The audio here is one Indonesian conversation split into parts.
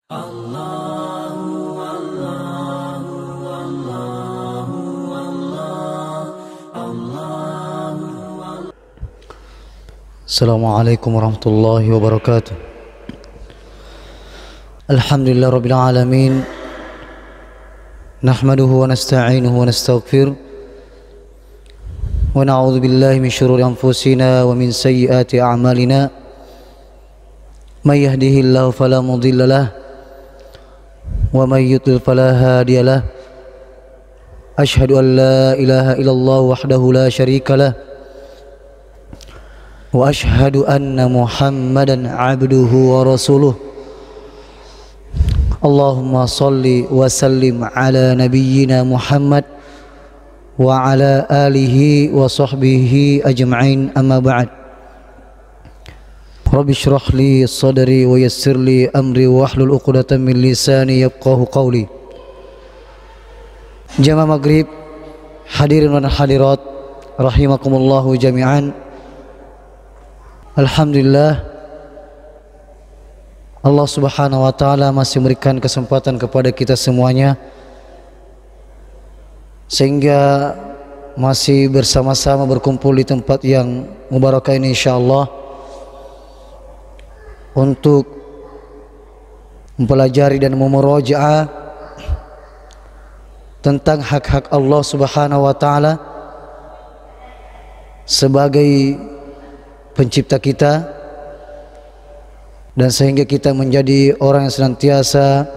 Assalamualaikum warahmatullahi wabarakatuh. Alhamdulillah rabbil alamin. Nahmaduhu wa nasta'inuhu wa nastaghfiruh. Wa na'udzu billahi min shururi anfusina wa min sayyiati a'malina. May yahdihillahu fala mudilla lahu wa may yudlil fala hadiya lahu. Asyhadu an la ilaha illallah wahdahu la syarika lahu wa ashhadu anna Muhammadan abduhu wa rasuluh. Allahumma salli wa sallim ala nabiyyina Muhammad wa ala alihi wa sahbihi ajma'in, amma ba'd. Rabbi shrah li sadri wa yassir li amri wa hlul 'uqdatam min lisani yafqahu qawli. Jamaah maghrib, hadirin dan hadirat rahimakumullahu jami'an. Alhamdulillah, Allah subhanahu wa ta'ala masih memberikan kesempatan kepada kita semuanya, sehingga masih bersama-sama berkumpul di tempat yang mubarakah ini insyaallah untuk mempelajari dan memurojaah tentang hak-hak Allah subhanahu wa ta'ala sebagai pencipta kita, dan sehingga kita menjadi orang yang senantiasa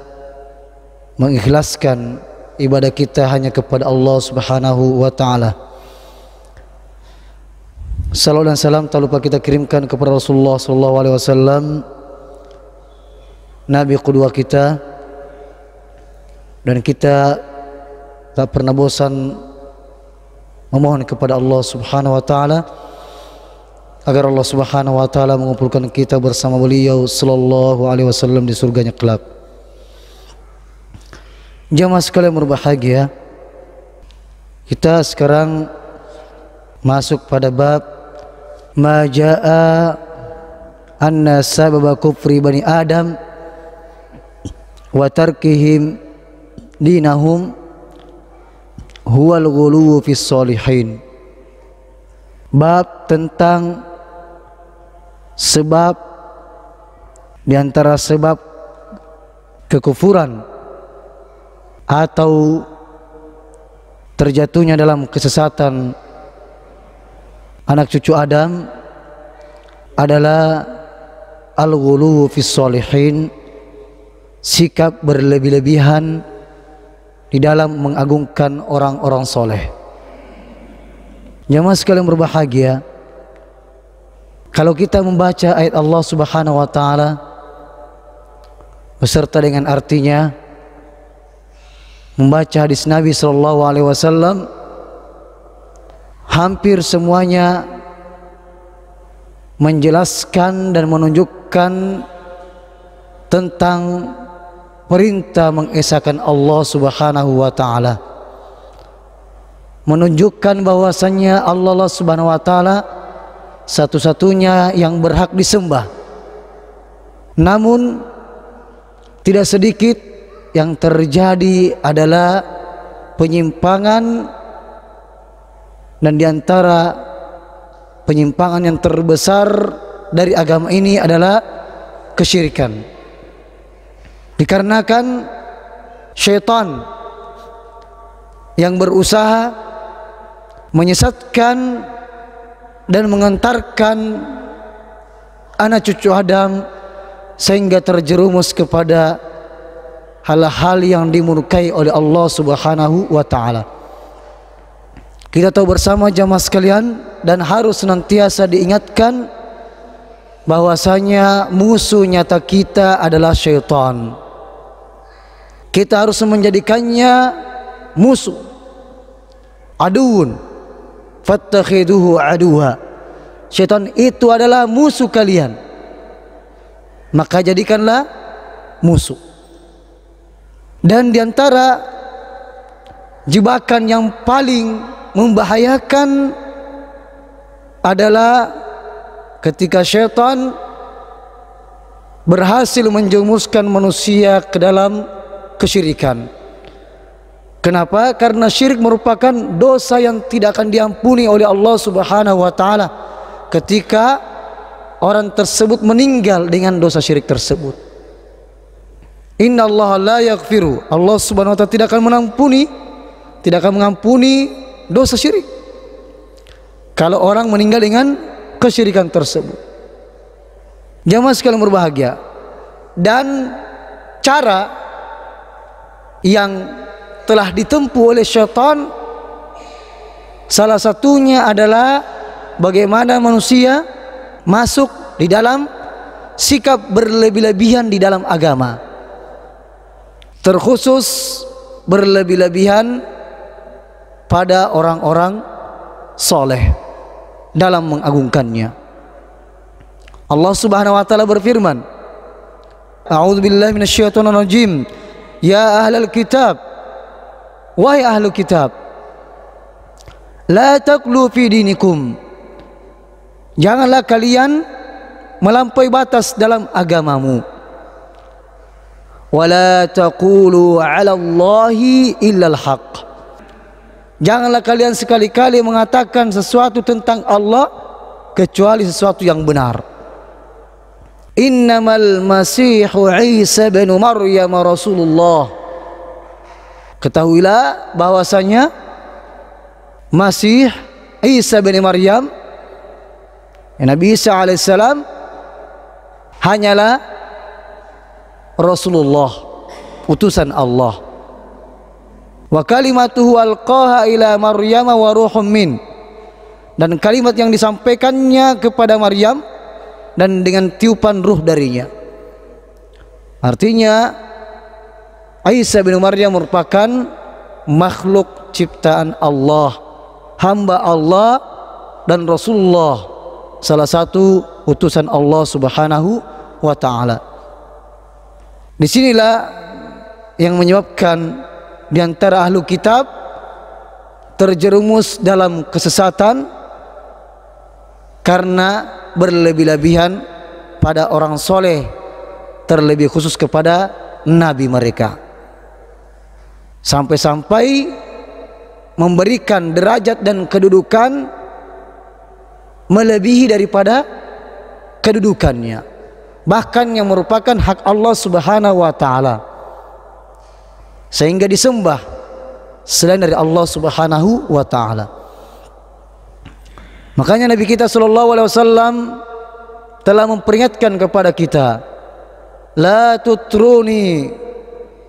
mengikhlaskan ibadah kita hanya kepada Allah subhanahu wa ta'ala. Salawat dan salam tak lupa kita kirimkan kepada Rasulullah sallallahu alaihi wasallam, nabi qudwah kita, dan kita tak pernah bosan memohon kepada Allah subhanahu wa ta'ala agar Allah subhanahu wa ta'ala mengumpulkan kita bersama beliau sallallahu alaihi wasallam di surganya kelak. Jamaah sekalian berbahagia, kita sekarang masuk pada bab ma jaa anna sababa kufri bani Adam wa tarkihim dinahum huwal ghuluwu fis sholihin. Bab tentang sebab di antara sebab kekufuran atau terjatuhnya dalam kesesatan anak cucu Adam adalah al-ghuluwu fis sholihin, sikap berlebih-lebihan di dalam mengagungkan orang-orang soleh. Jamaah sekalian berbahagia, kalau kita membaca ayat Allah subhanahu wa ta'ala beserta dengan artinya, membaca hadis Nabi sallallahu alaihi wasallam, hampir semuanya menjelaskan dan menunjukkan tentang perintah mengesahkan Allah subhanahu wa ta'ala, menunjukkan bahwasannya Allah subhanahu wa ta'ala satu-satunya yang berhak disembah. Namun tidak sedikit yang terjadi adalah penyimpangan, dan diantara penyimpangan yang terbesar dari agama ini adalah kesyirikan. Dikarenakan syaitan yang berusaha menyesatkan dan mengantarkan anak cucu Adam sehingga terjerumus kepada hal-hal yang dimurkai oleh Allah subhanahu wa ta'ala. Kita tahu bersama jamaah sekalian, dan harus senantiasa diingatkan bahwasanya musuh nyata kita adalah syaitan. Kita harus menjadikannya musuh, aduun fattakhiduhu aduha. Syaitan itu adalah musuh kalian, maka jadikanlah musuh. Dan diantara jebakan yang paling membahayakan adalah ketika syaitan berhasil menjerumuskan manusia ke dalam kesyirikan. Kenapa? Karena syirik merupakan dosa yang tidak akan diampuni oleh Allah Subhanahu wa taala ketika orang tersebut meninggal dengan dosa syirik tersebut. Innallaha la yaghfiru, Allah Subhanahu wa taala tidak akan mengampuni dosa syirik kalau orang meninggal dengan kesyirikan tersebut. Jamaah sekalian berbahagia, dan cara yang telah ditempuh oleh syaitan salah satunya adalah bagaimana manusia masuk di dalam sikap berlebih-lebihan di dalam agama, terkhusus berlebih-lebihan pada orang-orang soleh dalam mengagungkannya. Allah Subhanahu wa taala berfirman, A'udzubillahi minasyaitonir rajim. Ya ahlal kitab, wahai ahlu kitab, la taqlu fi dinikum, janganlah kalian melampaui batas dalam agamamu. Wala taqulu 'ala Allahi illal haqq, janganlah kalian sekali-kali mengatakan sesuatu tentang Allah kecuali sesuatu yang benar. Innamal masihu Isa bin Maryam Rasulullah, ketahuilah bahwasanya Masih Isa bin Maryam, Nabi Isa alaihissalam, hanyalah Rasulullah, utusan Allah. Wa kalimatuhu alqaha ila Maryam wa ruhum min, dan kalimat yang disampaikannya kepada Maryam dan dengan tiupan ruh darinya. Artinya Isa bin Maryam merupakan makhluk ciptaan Allah, hamba Allah, dan Rasulullah, salah satu utusan Allah Subhanahu wa taala. Disinilah yang menyebabkan di antara ahlu kitab terjerumus dalam kesesatan karena berlebih-lebihan pada orang soleh, terlebih khusus kepada nabi mereka, sampai-sampai memberikan derajat dan kedudukan melebihi daripada kedudukannya, bahkan yang merupakan hak Allah Subhanahu wa taala, sehingga disembah selain dari Allah Subhanahu wa taala. Makanya Nabi kita sallallahu alaihi wasallam telah memperingatkan kepada kita, la tutruni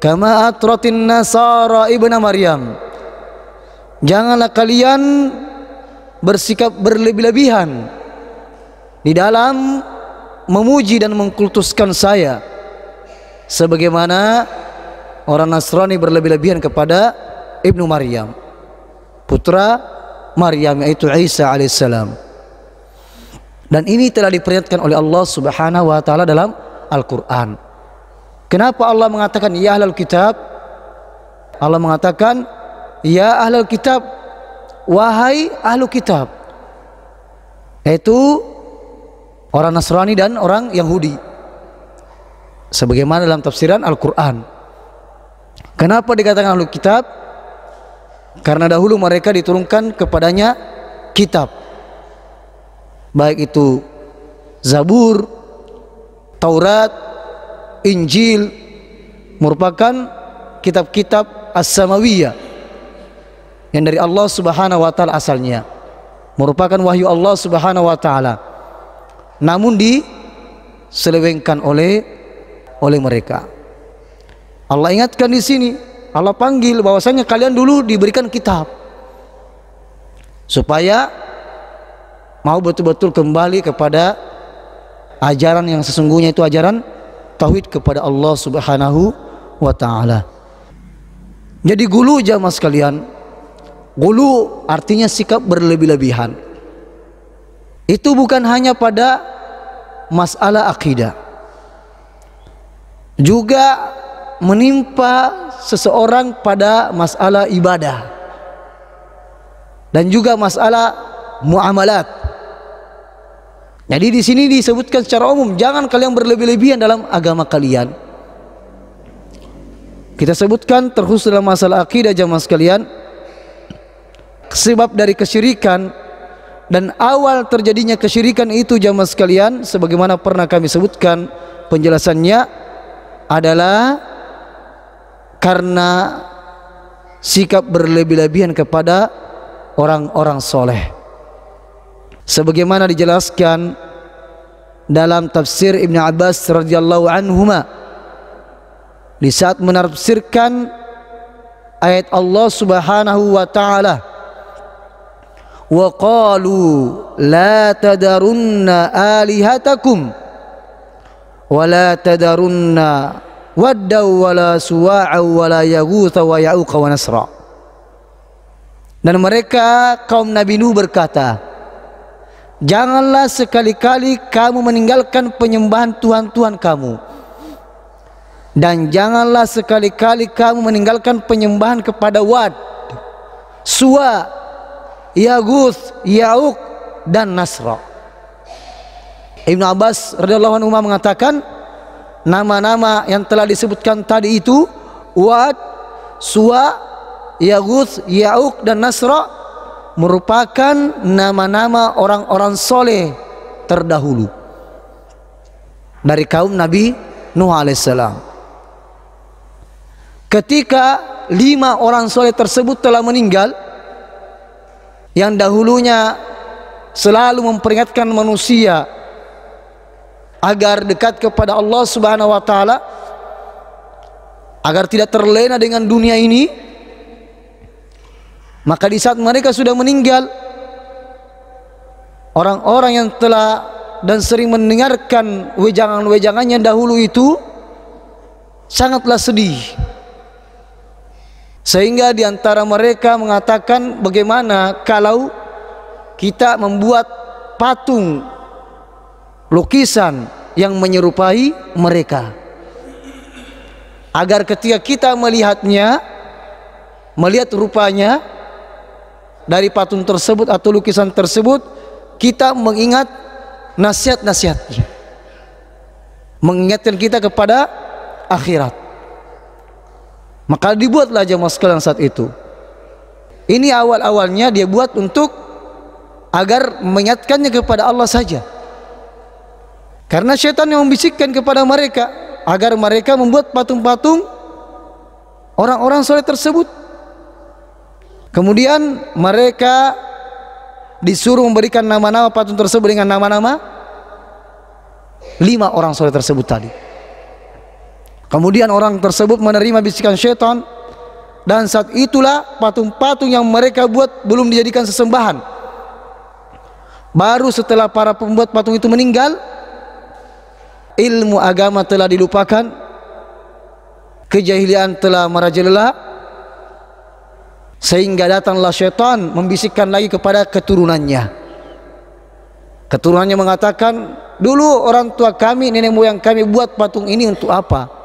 kama atratin nasara ibna Maryam, janganlah kalian bersikap berlebih-lebihan di dalam memuji dan mengkultuskan saya sebagaimana orang Nasrani berlebih-lebihan kepada Ibnu Maryam, putra Maryam, yaitu Isa alaihissalam. Dan ini telah diperingatkan oleh Allah Subhanahu wa taala dalam Al-Qur'an. Kenapa Allah mengatakan ya ahlul kitab? Allah mengatakan ya ahlul kitab, wahai ahlu kitab, yaitu orang Nasrani dan orang Yahudi, sebagaimana dalam tafsiran Al-Qur'an. Kenapa dikatakan ahlu kitab? Karena dahulu mereka diturunkan kepadanya kitab, baik itu Zabur, Taurat, Injil, merupakan kitab-kitab as-samawiyah yang dari Allah Subhanahu wa taala asalnya, merupakan wahyu Allah Subhanahu wa taala, namun diselewengkan oleh mereka. Allah ingatkan di sini, Allah panggil bahwasanya kalian dulu diberikan kitab supaya mau betul-betul kembali kepada ajaran yang sesungguhnya, itu ajaran tauhid kepada Allah Subhanahu wa taala. Jadi gulu jamaah sekalian, gulu artinya sikap berlebih-lebihan. Itu bukan hanya pada masalah akidah, juga menimpa seseorang pada masalah ibadah dan juga masalah muamalat. Jadi di sini disebutkan secara umum, jangan kalian berlebih-lebihan dalam agama kalian. Kita sebutkan terkhusus dalam masalah akidah jamaah sekalian, sebab dari kesyirikan dan awal terjadinya kesyirikan itu jamaah sekalian, sebagaimana pernah kami sebutkan penjelasannya, adalah karena sikap berlebih-lebihan kepada orang-orang soleh. Sebagaimana dijelaskan dalam tafsir Ibn Abbas radhiyallahu anhuma, di saat menafsirkan ayat Allah Subhanahu wa taala, wa qalu la tadarunna alihatakum wa la tadarunna wadda wa la suwa'a wa la yaghutha wa ya'uqa wa nasra. Dan mereka kaum Nabi Nuh berkata, janganlah sekali-kali kamu meninggalkan penyembahan Tuhan-Tuhan kamu, dan janganlah sekali-kali kamu meninggalkan penyembahan kepada Wad, Suwa, Yaguth, Ya'uq dan Nasra. Ibnu Abbas radhiyallahu anhu mengatakan, nama-nama yang telah disebutkan tadi itu, Wad, Suwa, Yaguth, Ya'uq dan Nasra, merupakan nama-nama orang-orang soleh terdahulu dari kaum Nabi Nuh alaihissalam. Ketika 5 orang soleh tersebut telah meninggal, yang dahulunya selalu memperingatkan manusia agar dekat kepada Allah Subhanahu wa taala, agar tidak terlena dengan dunia ini, maka di saat mereka sudah meninggal, orang-orang yang telah dan sering mendengarkan wejangan-wejangannya dahulu itu sangatlah sedih, sehingga di antara mereka mengatakan, bagaimana kalau kita membuat patung lukisan yang menyerupai mereka, agar ketika kita melihatnya, melihat rupanya dari patung tersebut atau lukisan tersebut, kita mengingat nasihat-nasihatnya, mengingatkan kita kepada akhirat. Maka dibuatlah jamaah sekalian saat itu. Ini awal-awalnya dia buat untuk agar mengingatkannya kepada Allah saja, karena syaitan yang membisikkan kepada mereka agar mereka membuat patung-patung orang-orang soleh tersebut. Kemudian mereka disuruh memberikan nama-nama patung tersebut dengan nama-nama 5 orang soleh tersebut tadi. Kemudian orang tersebut menerima bisikan syaitan, dan saat itulah patung-patung yang mereka buat belum dijadikan sesembahan. Baru setelah para pembuat patung itu meninggal, ilmu agama telah dilupakan, kejahilian telah merajalela, sehingga datanglah syaitan membisikkan lagi kepada keturunannya. Keturunannya mengatakan, dulu orang tua kami, nenek moyang kami buat patung ini untuk apa?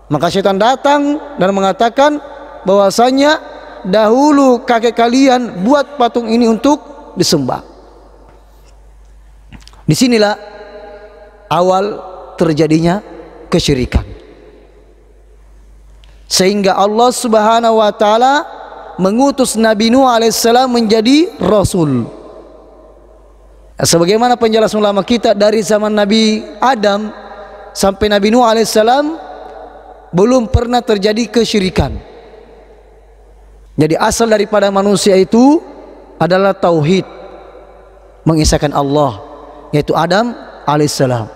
Maka syaitan datang dan mengatakan bahwasanya dahulu kakek kalian buat patung ini untuk disembah. Disinilah awal terjadinya kesyirikan, sehingga Allah Subhanahu wa taala mengutus Nabi Nuh alaihissalam menjadi Rasul. Sebagaimana penjelasan ulama kita, dari zaman Nabi Adam sampai Nabi Nuh alaihissalam belum pernah terjadi kesyirikan. Jadi asal daripada manusia itu adalah tauhid, mengisahkan Allah, yaitu Adam alaihissalam.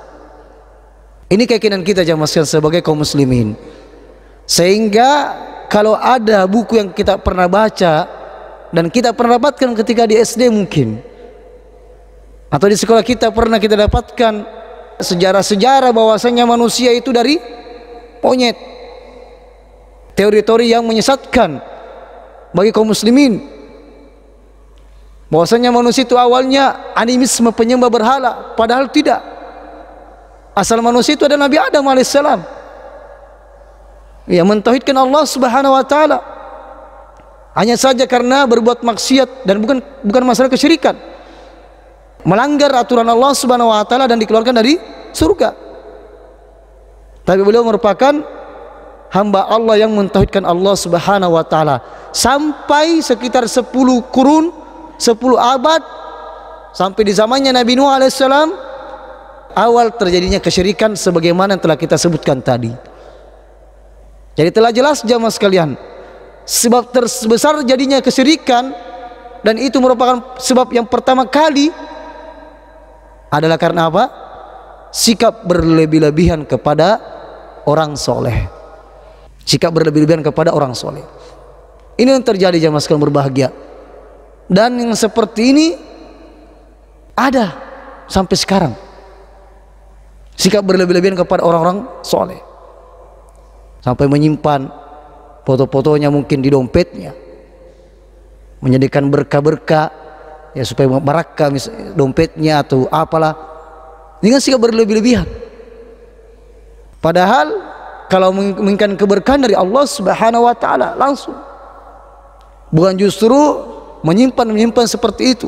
Ini keyakinan kita jamaah sekalian sebagai kaum muslimin. Sehingga kalau ada buku yang kita pernah baca dan kita pernah dapatkan ketika di SD mungkin, atau di sekolah kita pernah kita dapatkan sejarah-sejarah bahwasanya manusia itu dari monyet, teori-teori yang menyesatkan bagi kaum muslimin, bahwasanya manusia itu awalnya animisme, penyembah berhala, padahal tidak. Asal manusia itu adalah Nabi Adam alaihissalam, yang mentauhidkan Allah Subhanahu wa taala. Hanya saja karena berbuat maksiat, dan bukan masalah kesyirikan. melanggar aturan Allah Subhanahu wa taala dan dikeluarkan dari surga. Tapi beliau merupakan hamba Allah yang mentauhidkan Allah Subhanahu wa taala sampai sekitar 10 kurun, 10 abad, sampai di zamannya Nabi Nuh alaihissalam awal terjadinya kesyirikan sebagaimana yang telah kita sebutkan tadi. Jadi telah jelas jamaah sekalian, sebab terbesar jadinya kesyirikan, dan itu merupakan sebab yang pertama kali adalah karena apa? Sikap berlebih-lebihan kepada orang soleh. Sikap berlebih-lebihan kepada orang soleh. Ini yang terjadi jamaah sekalian berbahagia. Dan yang seperti ini ada sampai sekarang. Sikap berlebih-lebihan kepada orang-orang soleh, sampai menyimpan foto-fotonya mungkin di dompetnya, menjadikan berkah-berkah ya supaya barakah dompetnya atau apalah. Dengan sikap berlebih-lebihan. Padahal kalau menginginkan keberkahan dari Allah Subhanahu wa taala langsung, bukan justru menyimpan seperti itu.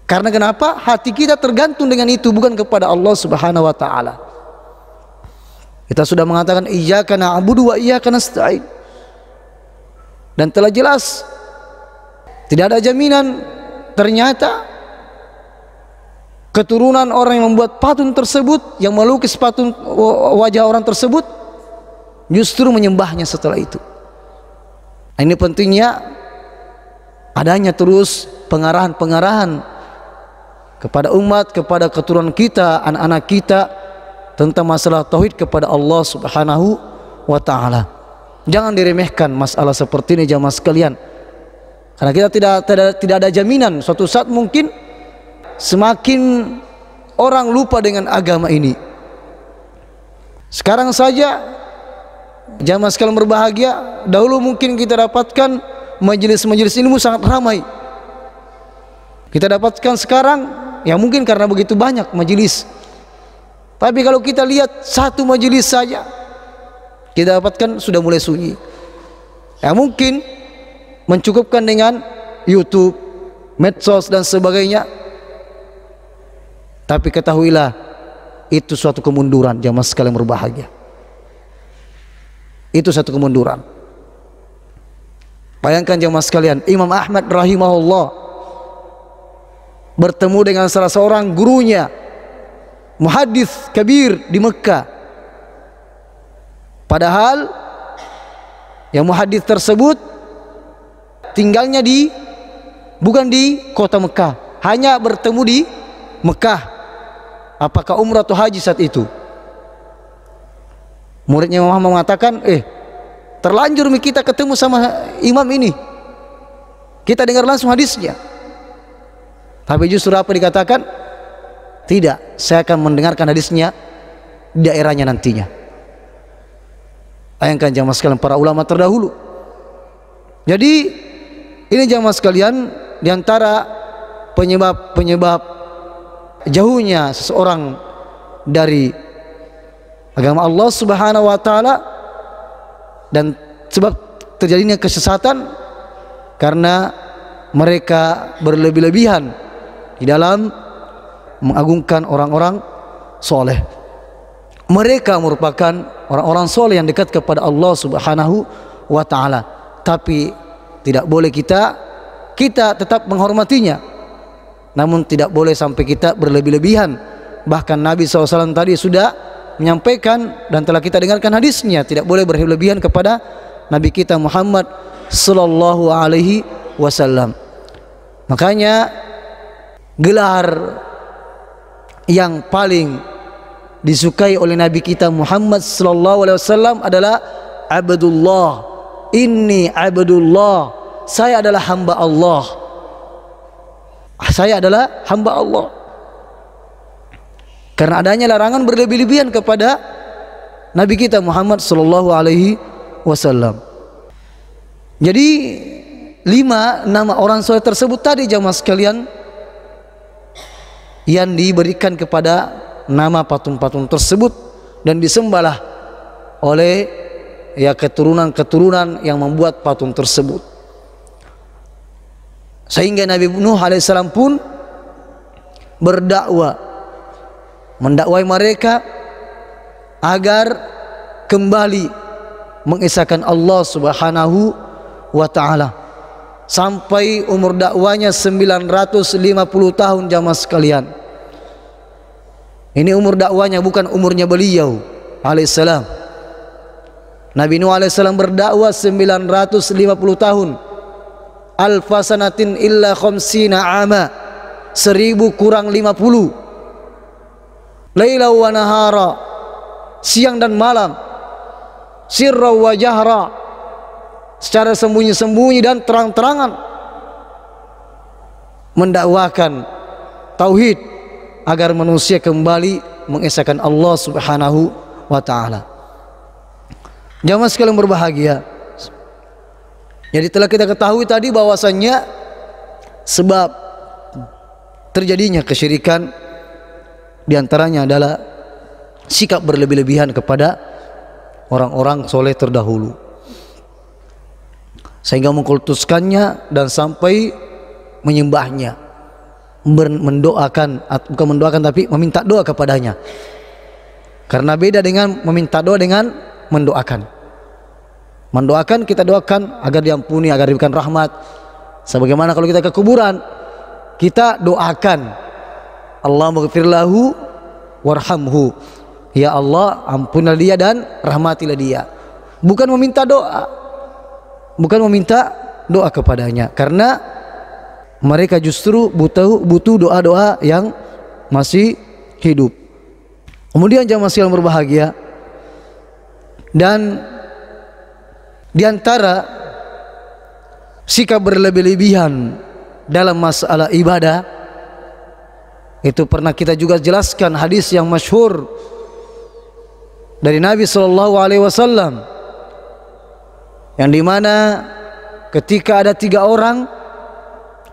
Karena kenapa? Hati kita tergantung dengan itu, bukan kepada Allah Subhanahu wa taala. Kita sudah mengatakan iyyaka na'budu wa iyyaka nasta'in. Dan telah jelas tidak ada jaminan ternyata keturunan orang yang membuat patung tersebut, yang melukis patung wajah orang tersebut, justru menyembahnya setelah itu. Ini pentingnya adanya terus pengarahan-pengarahan kepada umat, kepada keturunan kita, anak-anak kita, tentang masalah tauhid kepada Allah Subhanahu wa taala. Jangan diremehkan masalah seperti ini jamaah sekalian. Karena kita tidak ada jaminan suatu saat mungkin semakin orang lupa dengan agama ini. Sekarang saja jamaah sekalian berbahagia, dahulu mungkin kita dapatkan majelis-majelis ilmu sangat ramai. Kita dapatkan sekarang ya mungkin karena begitu banyak majelis. Tapi kalau kita lihat satu majelis saja, kita dapatkan sudah mulai sunyi. Ya mungkin mencukupkan dengan YouTube, medsos dan sebagainya. Tapi ketahuilah itu suatu kemunduran jamaah sekalian berbahagia. Itu satu kemunduran. Bayangkan jamaah sekalian, Imam Ahmad rahimahullah bertemu dengan salah seorang gurunya, muhaddits kabir di Mekah. Padahal yang muhaddits tersebut tinggalnya bukan di kota Mekah, hanya bertemu di Mekah. Apakah umrah atau haji saat itu? Muridnya Muhammad mengatakan, terlanjur kita ketemu sama imam ini, kita dengar langsung hadisnya. Tapi justru apa dikatakan? Tidak, saya akan mendengarkan hadisnya di daerahnya nantinya. Bayangkan jamaah sekalian para ulama terdahulu. Jadi ini jamaah sekalian diantara penyebab jauhnya seseorang dari agama Allah Subhanahu wa taala dan sebab terjadinya kesesatan karena mereka berlebih-lebihan di dalam mengagungkan orang-orang soleh. Mereka merupakan orang-orang soleh yang dekat kepada Allah Subhanahu wa taala. Tapi tidak boleh kita tetap menghormatinya, namun tidak boleh sampai kita berlebih-lebihan. Bahkan Nabi SAW tadi sudah menyampaikan dan telah kita dengarkan hadisnya, tidak boleh berlebihan kepada Nabi kita Muhammad sallallahu alaihi wasallam. Makanya gelar yang paling disukai oleh Nabi kita Muhammad sallallahu alaihi wasallam adalah Abdullah. Inni Abdullah, saya adalah hamba Allah. Saya adalah hamba Allah. Karena adanya larangan berlebih-lebihan kepada Nabi kita Muhammad sallallahu alaihi wasallam. Jadi 5 nama orang soleh tersebut tadi jamaah sekalian yang diberikan kepada nama patung-patung tersebut dan disembahlah oleh keturunan-keturunan yang membuat patung tersebut. Sehingga Nabi Nuh alaihissalam pun berdakwah, mendakwai mereka agar kembali mengesahkan Allah Subhanahu wa ta'ala, sampai umur dakwanya 950 tahun jamaah sekalian. Ini umur dakwanya, bukan umurnya beliau alaihissalam. Nabi Nuh alaihissalam berdakwah 950 tahun. Alfa sanatin illa khamsina ama, 1000 kurang 50. Laila wa nahara, siang dan malam, sirra wa jahra, secara sembunyi-sembunyi dan terang-terangan, mendakwakan tauhid agar manusia kembali mengesahkan Allah Subhanahu wa ta'ala. Jamaah sekalian berbahagia, jadi telah kita ketahui tadi bahwasannya sebab terjadinya kesyirikan diantaranya adalah sikap berlebih-lebihan kepada orang-orang soleh terdahulu, sehingga mengkultuskannya dan sampai menyembahnya, mendoakan, bukan mendoakan tapi meminta doa kepadanya. Karena beda dengan meminta doa dengan mendoakan. Mendoakan, kita doakan agar diampuni, agar diberikan rahmat. Sebagaimana kalau kita ke kuburan, kita doakan, Allahumma ghfir lahu warhamhu, ya Allah ampunilah dia dan rahmatilah dia. Bukan meminta doa, bukan meminta doa kepadanya, karena mereka justru butuh doa-doa yang masih hidup. Kemudian jamaah sekalian berbahagia, dan diantara sikap berlebih-lebihan dalam masalah ibadah itu pernah kita juga jelaskan hadis yang masyhur dari Nabi sallallahu alaihi wasallam, yang dimana ketika ada 3 orang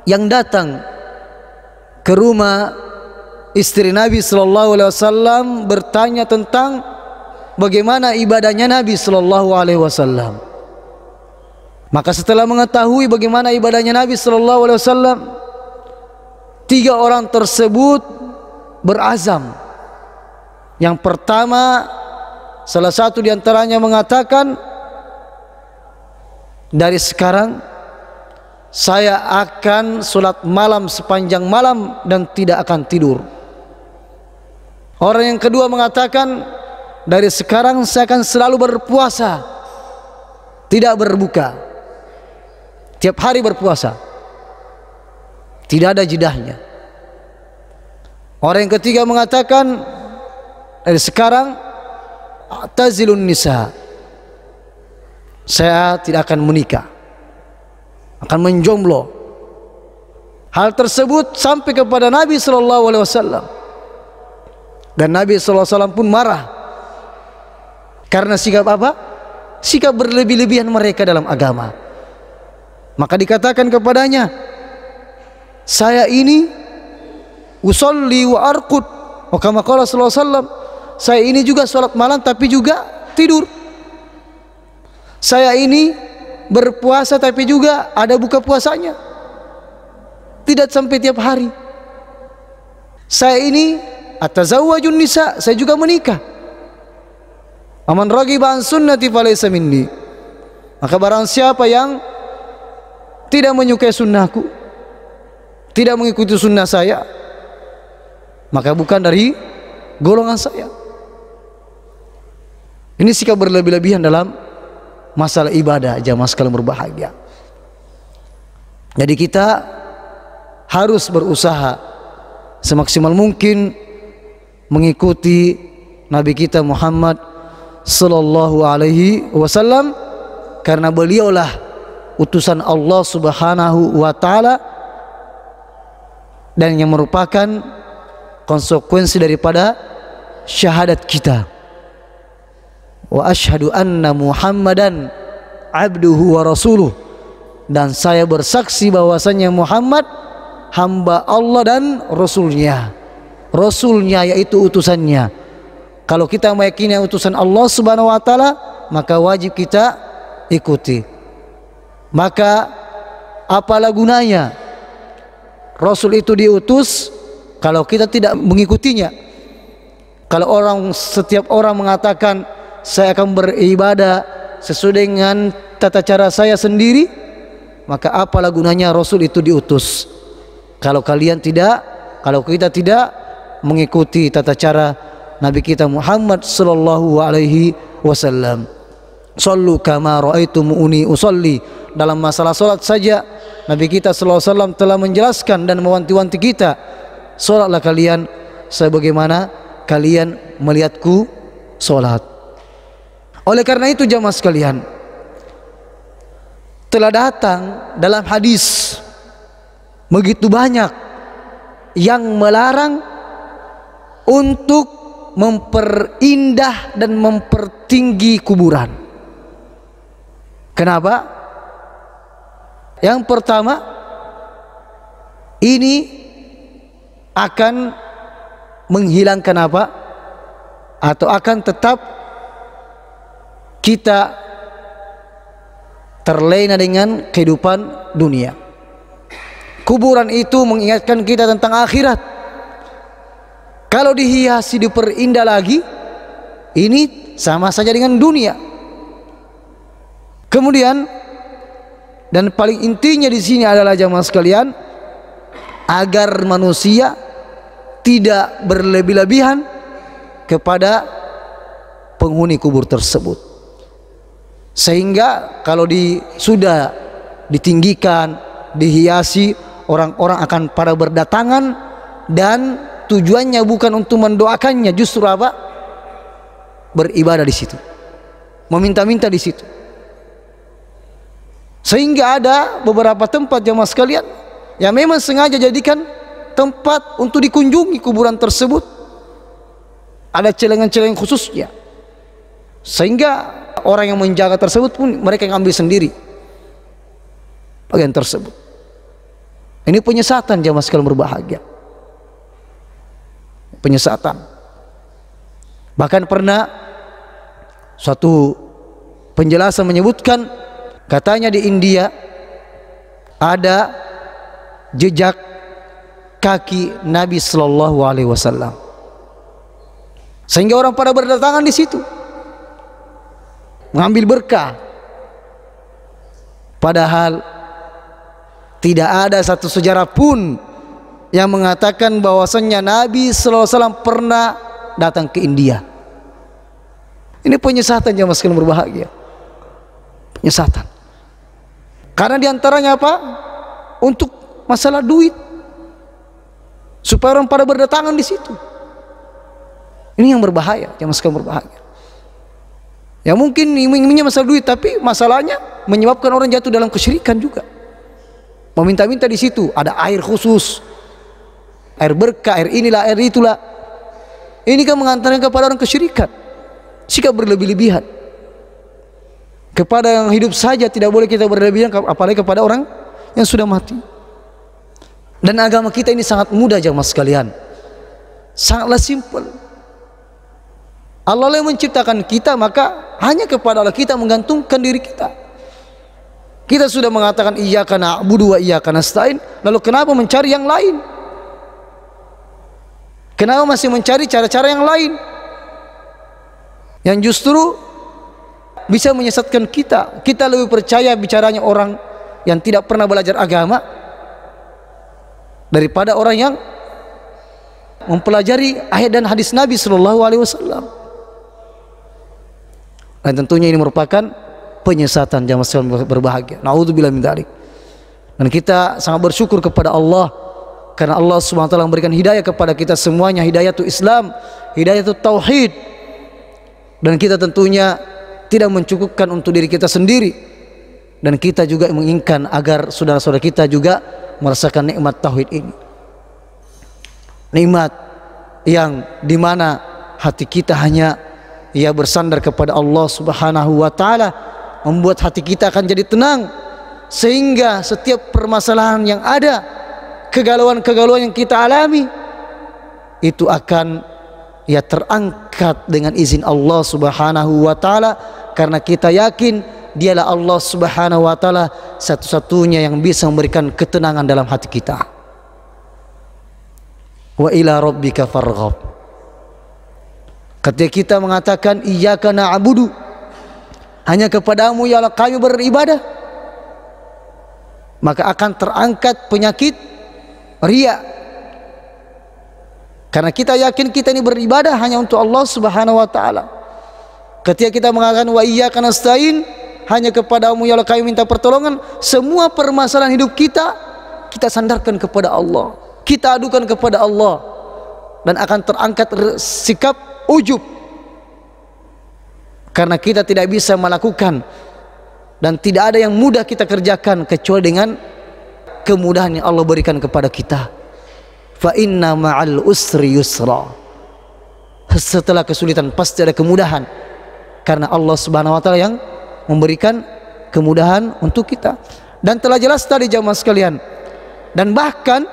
yang datang ke rumah istri Nabi sallallahu alaihi wasallam bertanya tentang bagaimana ibadahnya Nabi sallallahu alaihi wasallam. Maka setelah mengetahui bagaimana ibadahnya Nabi sallallahu alaihi wasallam, 3 orang tersebut berazam. Yang pertama, salah satu di antaranya mengatakan, dari sekarang saya akan sholat malam sepanjang malam dan tidak akan tidur. Orang yang kedua mengatakan, dari sekarang saya akan selalu berpuasa, tidak berbuka, tiap hari berpuasa, tidak ada jedahnya. Orang yang ketiga mengatakan, dari sekarang atazilun nisa, saya tidak akan menikah, akan menjomblo. Hal tersebut sampai kepada Nabi sallallahu alaihi wasallam, dan Nabi sallallahu alaihi wasallam pun marah karena sikap apa? Sikap berlebih-lebihan mereka dalam agama. Maka dikatakan kepadanya, saya ini usolli wa arqud, wa kama qala sallallahu alaihi wasallam, saya ini juga salat malam tapi juga tidur. Saya ini berpuasa tapi juga ada buka puasanya, tidak sampai tiap hari. Saya ini atazawwajun nisa, saya juga menikah. Aman raghiba an sunnati falaysa minni, maka barang siapa yang tidak menyukai sunnahku, tidak mengikuti sunnah saya, maka bukan dari golongan saya. Ini sikap berlebih-lebihan dalam masalah ibadah, jamaah sekalian berbahagia. Jadi kita harus berusaha semaksimal mungkin mengikuti Nabi kita Muhammad sallallahu alaihi wasallam, karena beliaulah utusan Allah Subhanahu wa ta'ala dan yang merupakan konsekuensi daripada syahadat kita. Wa asyhadu anna Muhammadan abduhu wa rasuluh, dan saya bersaksi bahwasanya Muhammad hamba Allah dan Rasulnya. Rasulnya yaitu utusannya. Kalau kita meyakini utusan Allah Subhanahu wa ta'ala, maka wajib kita ikuti. Maka apalah gunanya Rasul itu diutus kalau kita tidak mengikutinya. Kalau setiap orang mengatakan saya akan beribadah sesuai dengan tata cara saya sendiri, maka apalah gunanya Rasul itu diutus. Kalau kita tidak mengikuti tata cara Nabi kita Muhammad sallallahu alaihi wasallam. Shallu kama raaitumuni usolli. Dalam masalah salat saja Nabi kita sallallahu alaihi wasallam telah menjelaskan dan mewanti-wanti kita, salatlah kalian sebagaimana kalian melihatku salat. Oleh karena itu jamaah sekalian, telah datang dalam hadis begitu banyak yang melarang untuk memperindah dan mempertinggi kuburan. Kenapa? Yang pertama, ini akan menghilangkan apa? Atau akan tetap kita terlena dengan kehidupan dunia. Kuburan itu mengingatkan kita tentang akhirat. Kalau dihiasi, diperindah lagi, ini sama saja dengan dunia. Kemudian, dan paling intinya di sini adalah jamaah sekalian, agar manusia tidak berlebih-lebihan kepada penghuni kubur tersebut. Sehingga kalau sudah ditinggikan, dihiasi, orang-orang akan pada berdatangan dan tujuannya bukan untuk mendoakannya, justru apa? Beribadah di situ, meminta-minta di situ. Sehingga ada beberapa tempat jamaah sekalian yang memang sengaja jadikan tempat untuk dikunjungi kuburan tersebut. Ada celengan-celengan khususnya, sehingga orang yang menjaga tersebut pun mereka yang ambil sendiri bagian tersebut. Ini penyesatan jamaah sekalian berbahagia, penyesatan. Bahkan pernah suatu penjelasan menyebutkan, katanya di India ada jejak kaki Nabi sallallahu alaihi wasallam, sehingga orang pada berdatangan di situ mengambil berkah. Padahal tidak ada satu sejarah pun yang mengatakan bahwasannya Nabi sallallahu alaihi wasallam pernah datang ke India. Ini penyesatan jamaah sekalian berbahagia, penyesatan. Karena diantaranya apa? Untuk masalah duit, supaya orang pada berdatangan di situ. Ini yang berbahaya, jamaah sekalian berbahagia. Ya mungkin iming-imingnya masalah duit, tapi masalahnya menyebabkan orang jatuh dalam kesyirikan juga. Meminta-minta di situ, ada air khusus, air berkah, air inilah, air itulah. Ini kan mengantarkan kepada orang kesyirikan, sikap berlebih-lebihan. Kepada yang hidup saja tidak boleh kita berlebihan, apalagi kepada orang yang sudah mati. Dan agama kita ini sangat mudah jamaah sekalian, sangatlah simple. Allah yang menciptakan kita, maka hanya kepada Allah kita menggantungkan diri kita. Kita sudah mengatakan iyyaka na'budu wa iyyaka nasta'in, lalu kenapa mencari yang lain? Kenapa masih mencari cara-cara yang lain yang justru bisa menyesatkan kita? Kita lebih percaya bicaranya orang yang tidak pernah belajar agama daripada orang yang mempelajari ayat dan hadis Nabi sallallahu alaihi wasallam. Dan tentunya ini merupakan penyesatan jamaah sekalian berbahagia. Naudzubillah min dzalik. Dan kita sangat bersyukur kepada Allah karena Allah Subhanahu wa taala memberikan hidayah kepada kita semuanya, hidayatul Islam, hidayatul tauhid. Dan kita tentunya tidak mencukupkan untuk diri kita sendiri, dan kita juga menginginkan agar saudara-saudara kita juga merasakan nikmat tauhid ini. Nikmat yang dimana hati kita hanya bersandar kepada Allah Subhanahu wa taala, membuat hati kita akan jadi tenang, sehingga setiap permasalahan yang ada, kegalauan-kegalauan yang kita alami, itu akan terangkat dengan izin Allah Subhanahu wa taala, karena kita yakin dialah Allah Subhanahu wa taala satu-satunya yang bisa memberikan ketenangan dalam hati kita. wa ila rabbika farghab. Ketika kita mengatakan iyyaka na'budu, hanya kepadamu ya Allah kami beribadah, maka akan terangkat penyakit riya. Karena kita yakin kita ini beribadah hanya untuk Allah Subhanahu wa taala. Ketika kita mengatakan wa iyyaka nasta'in, hanya kepadamu ya Allah kami minta pertolongan, semua permasalahan hidup kita sandarkan kepada Allah, kita adukan kepada Allah, dan akan terangkat sikap ujub. Karena kita tidak bisa melakukan dan tidak ada yang mudah kita kerjakan kecuali dengan kemudahan yang Allah berikan kepada kita. Fa inna ma'al usri yusra. Setelah kesulitan pasti ada kemudahan, karena Allah Subhanahu wa taala yang memberikan kemudahan untuk kita. Dan telah jelas tadi jamaah sekalian, dan bahkan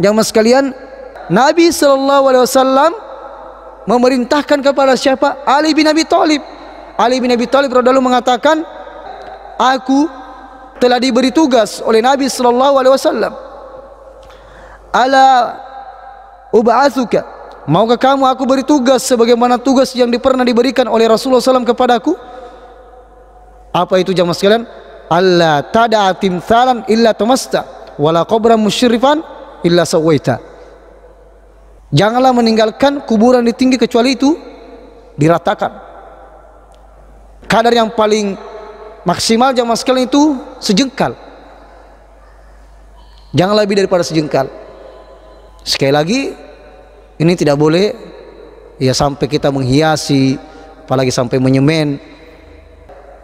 jamaah sekalian, Nabi sallallahu alaihi wasallam memerintahkan kepada siapa? Ali bin Abi Thalib. Ali bin Abi Thalib radhiyallahu mengatakan, aku telah diberi tugas oleh Nabi sallallahu alaihi wasallam, ala ub'atsuka, maukah kamu aku beri tugas sebagaimana tugas yang pernah diberikan oleh Rasulullah SAW kepadaku? Apa itu jamaah sekalian? Allah tada'a timthalan illa tamasta wala qabran musyrifan illa sawaita. Janganlah meninggalkan kuburan di tinggi kecuali itu diratakan. Kadar yang paling maksimal jamaah sekalian itu sejengkal, jangan lebih daripada sejengkal. Sekali lagi, ini tidak boleh ya sampai kita menghiasi, apalagi sampai menyemen.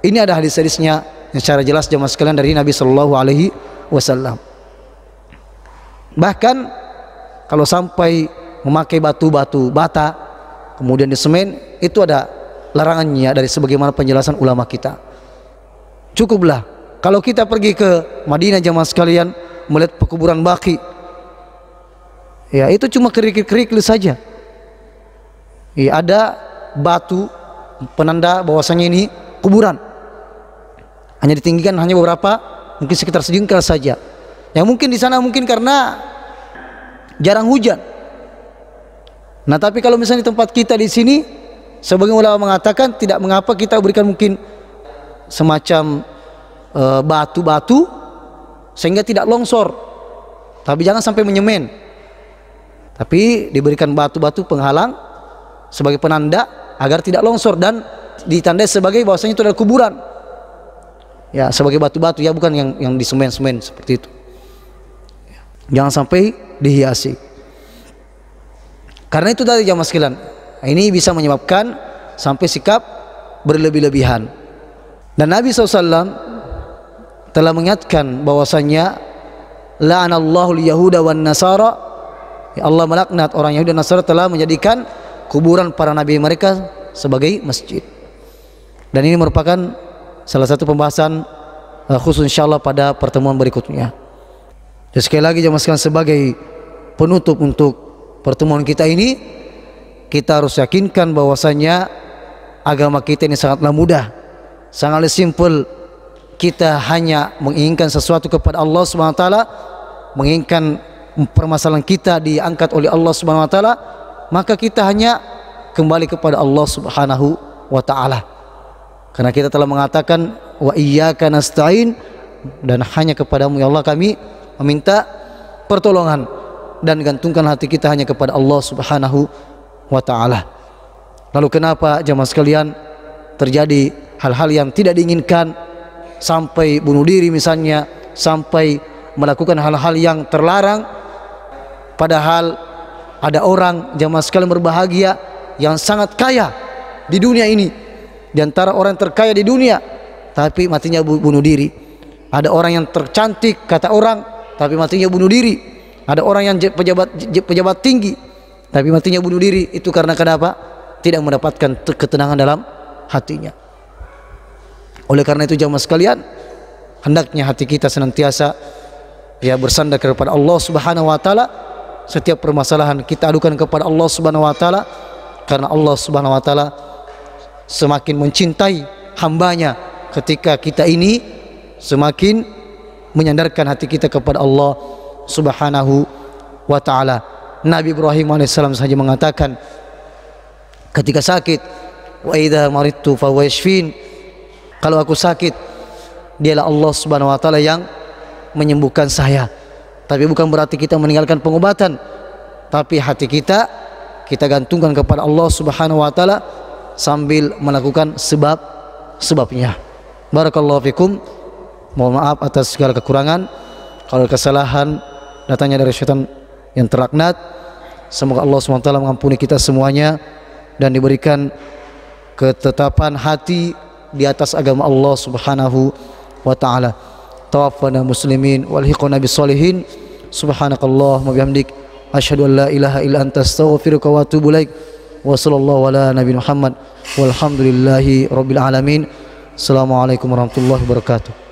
Ini ada hadis-hadisnya yang secara jelas jamaah sekalian dari Nabi Shallallahu Alaihi Wasallam. Bahkan kalau sampai memakai batu-batu bata kemudian disemen, itu ada larangannya dari sebagaimana penjelasan ulama kita. Cukuplah kalau kita pergi ke Madinah jamaah sekalian, melihat pekuburan Baqi, ya itu cuma kerikil-kerikil saja. Ya, ada batu penanda bahwasanya ini kuburan, hanya ditinggikan hanya beberapa, mungkin sekitar sejengkal saja. Yang mungkin di sana mungkin karena jarang hujan. Nah, tapi kalau misalnya di tempat kita di sini, sebagian ulama mengatakan tidak mengapa kita berikan mungkin semacam batu-batu sehingga tidak longsor, tapi jangan sampai menyemen. Tapi diberikan batu-batu penghalang sebagai penanda agar tidak longsor, dan ditandai sebagai bahwasanya itu adalah kuburan. Ya, sebagai batu-batu ya, bukan yang disemen-semen seperti itu. Jangan sampai dihiasi. Karena itu tadi jamaah sekalian, ini bisa menyebabkan sampai sikap berlebih-lebihan. Dan Nabi SAW telah mengingatkan bahwasanya la'anallahu al-yahuda wan nasara, ya Allah melaknat orang Yahudi dan Nasara telah menjadikan kuburan para nabi mereka sebagai masjid. Dan ini merupakan salah satu pembahasan khusus insyaallah pada pertemuan berikutnya. Dan sekali lagi jemaah sekalian, sebagai penutup untuk pertemuan kita ini, kita harus yakinkan bahwasanya agama kita ini sangatlah mudah, sangatlah simple. Kita hanya menginginkan sesuatu kepada Allah Subhanahu wa taala, menginginkan permasalahan kita diangkat oleh Allah Subhanahu wa taala, maka kita hanya kembali kepada Allah Subhanahu wa taala. Karena kita telah mengatakan wa iyyaka nasta'in, dan hanya kepadamu ya Allah kami meminta pertolongan, dan gantungkan hati kita hanya kepada Allah Subhanahu wa taala. Lalu kenapa jamaah sekalian terjadi hal-hal yang tidak diinginkan, sampai bunuh diri misalnya, sampai melakukan hal-hal yang terlarang, padahal ada orang jamaah sekalian berbahagia yang sangat kaya di dunia ini, di antara orang yang terkaya di dunia, tapi matinya bunuh diri. Ada orang yang tercantik kata orang, tapi matinya bunuh diri. Ada orang yang pejabat tinggi, tapi matinya bunuh diri. Itu karena kenapa? Tidak mendapatkan ketenangan dalam hatinya. Oleh karena itu jamaah sekalian, hendaknya hati kita senantiasa ya bersandar kepada Allah Subhanahu wa taala. Setiap permasalahan kita adukan kepada Allah Subhanahu wa taala, karena Allah Subhanahu wa taala semakin mencintai hambanya ketika kita ini semakin menyandarkan hati kita kepada Allah Subhanahu wa taala. Nabi Ibrahim alaihissalam saja mengatakan ketika sakit, wa idza maridtu fa huwa yashfin, kalau aku sakit dialah Allah Subhanahu wa taala yang menyembuhkan saya. Tapi bukan berarti kita meninggalkan pengobatan, tapi hati kita gantungkan kepada Allah Subhanahu wa taala sambil melakukan sebabnya. Barakallahu fikum. Mohon maaf atas segala kekurangan. Kalau kesalahan datangnya dari syaitan yang terlaknat, semoga Allah Subhanahu wa taala mengampuni kita semuanya dan diberikan ketetapan hati di atas agama Allah Subhanahu wa taala. Tawaffana muslimin walhiqna bis solihin. Subhanakallahumma bihamdik asyhadu an la ilaha illa anta astaghfiruka wa atubu ilaik. Wa sallallahu ala nabiyina Muhammad walhamdulillahi rabbil alamin. Assalamualaikum warahmatullahi wabarakatuh.